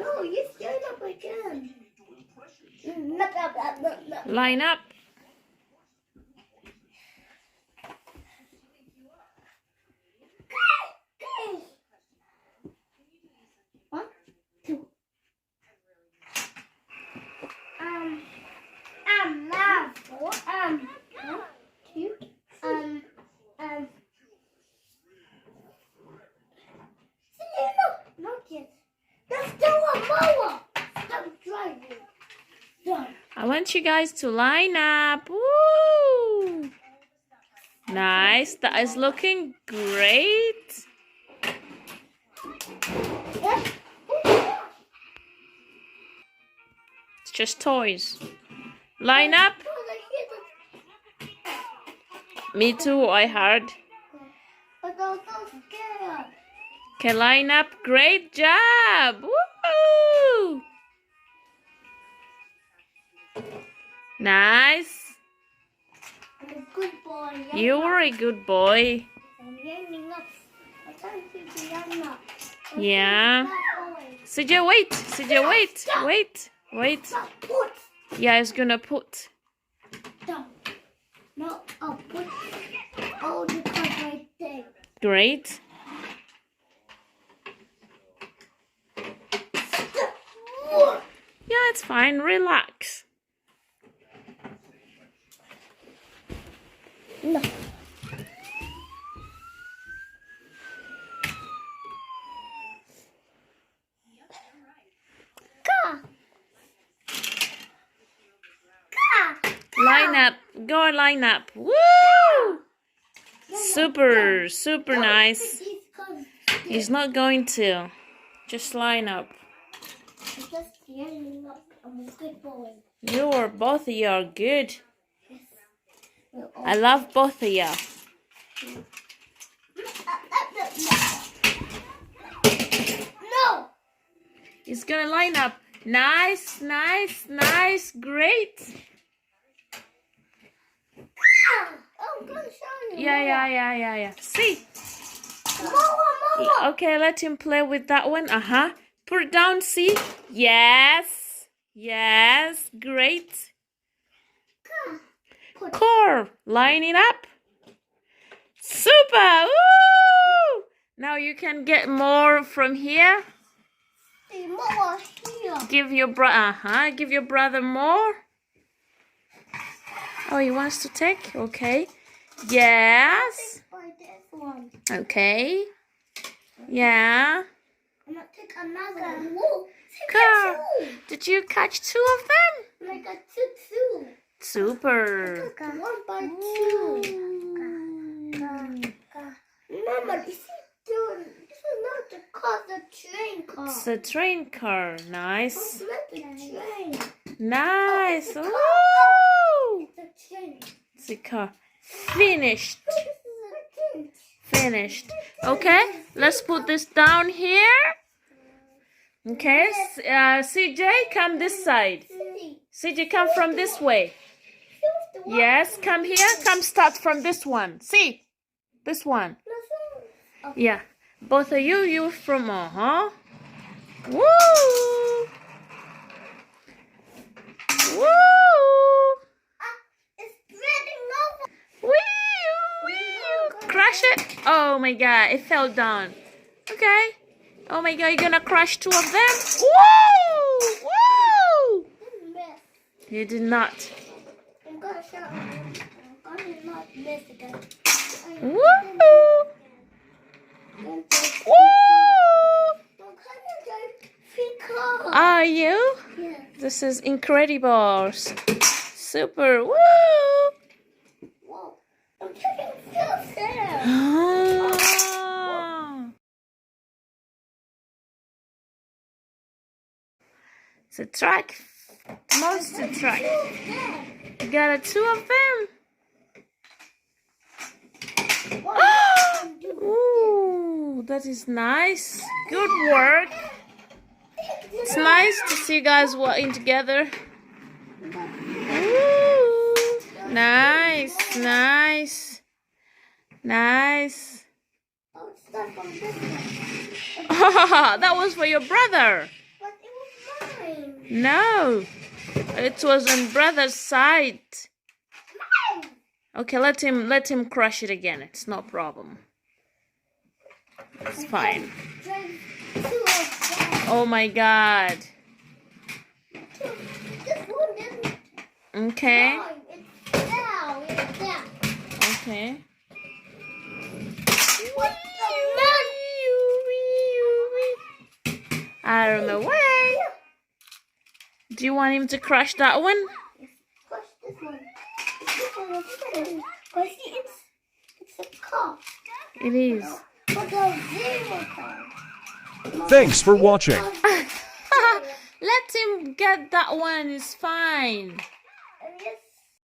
No, you stand up again. Line up. One, two. Love. One, two. No, not yet. Let's do a mower. Stop driving. Done. I want you guys to line up. Woo! Nice. That is looking great. It's just toys. Line up. Me too, I heard. But I'm so scared. Okay, line up. Great job. Woo! Nice. I'm a good boy. You were a good boy. I'm yelling up. I can't see the yelling. Yeah. CJ, wait. CJ, wait. Wait. Wait. Put Yeah, it's gonna put. down. No, I'll put all the cards right there. Great. Yeah, it's fine. Relax. No. Car. Line up. Go line up. Woo! Super, super nice. He's not going to. Just line up. I'm just yelling up. I'm a good boy. You are both of you are good. We're all- I love both of you. No. He's gonna line up. Nice, nice, nice. Great. Oh, I'm gonna show you. Yeah. See? Mower. Okay, let him play with that one. Put it down, see? Yes. Yes. Great. Car. Line it up. Super. Woo! Now you can get more from here. The mower here. Give your Give your brother more. Oh, he wants to take? Okay. Yes. By this one. Okay. Yeah. I'm gonna take another. Whoa. Car. Did you catch two of them? I got two. Super. One by two. Mama, this is not the car, the train car. It's a train car. Nice. It's not the train. Nice. Oh, Woo! The train. It's a car. Finished. This is a train. Finished. Okay, let's put this down here. Okay, CJ, come this side. CJ, come from this way. Yes, come here. Come start from this one. See? This one. Yeah. Both of you from Woo! Woo! It's spreading over. Wee! Crush it. Oh my god, it fell down. Okay. Oh my god, you're gonna crush two of them? Woo! Woo! You did not. I'm gonna show you. I'm gonna not miss again. Woo! Woo! Are you? Yeah. This is incredible. Super. Woo! Whoa. I'm taking so sad. Ah. It's a truck. Monster truck. You got two of them. Ooh, that is nice. Good work. It's nice to see you guys working together. Ooh, nice, nice, nice. Oh, it's not from this one. That was for your brother. But it No, it was on brother's side. Okay, let him crush it again. It's no problem. It's fine. Drink 2 of that. Oh my God. This one isn't. Okay. No, it's now. It's that. Okay. What Out of the way. Do you want him to crush that one? Push this one. This one is better. But see, it's a cup. It is. But the 0 cup. Thanks for watching. Let him get that one. It's fine.